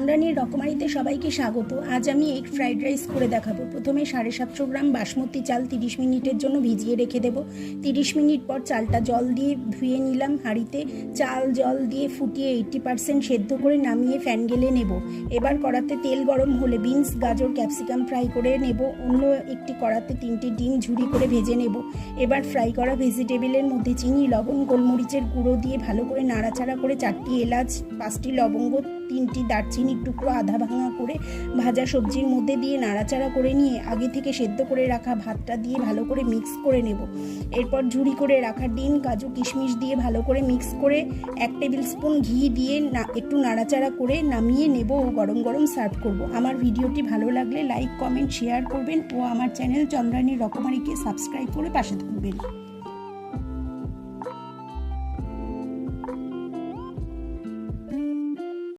চন্দ্রানীর রকমারিতে সবাইকে স্বাগত। আজ আমি এগ ফ্রাইড রাইস করে দেখাবো। প্রথমে 750 গ্রাম বাসমতি চাল 30 মিনিটের জন্য ভিজিয়ে রেখে দেবো। 30 মিনিট পর চালটা জল দিয়ে ধুয়ে নিলাম হাঁড়িতে। চাল জল দিয়ে ফুটিয়ে 80% সেদ্ধ করে নামিয়ে ফ্যান গেলে নেব। এবার কড়াতে তেল গরম হলে বিনস, গাজর, ক্যাপসিকাম ফ্রাই করে নেব। অন্য একটি কড়াতে 3টে ডিম ঝুরি করে ভেজে নেব। এবার ফ্রাই করা ভেজিটেবলের মধ্যে চিনি, লবণ, গোলমরিচের গুঁড়ো দিয়ে ভালো করে নাড়াচাড়া করে 4টি এলাচ, 5টি লবঙ্গ, 3টি দারচিনির টুকরো আধা ভাঙা করে ভাজা সবজির মধ্যে দিয়ে নাড়াচাড়া করে নিয়ে আগে থেকে সেদ্ধ করে রাখা ভাতটা দিয়ে ভালো করে মিক্স করে নেব। এরপর ঝুরি করে রাখা ডিম, কাজু, কিশমিশ দিয়ে ভালো করে মিক্স করে 1 টেবিল স্পুন ঘি দিয়ে একটু নাড়াচাড়া করে নামিয়ে নেব ও গরম গরম সার্ভ করব। আমার ভিডিওটি ভালো লাগলে লাইক, কমেন্ট, শেয়ার করবেন ও আমার চ্যানেল চন্দ্রানীর রকমারিকে সাবস্ক্রাইব করে পাশে থাকবেন।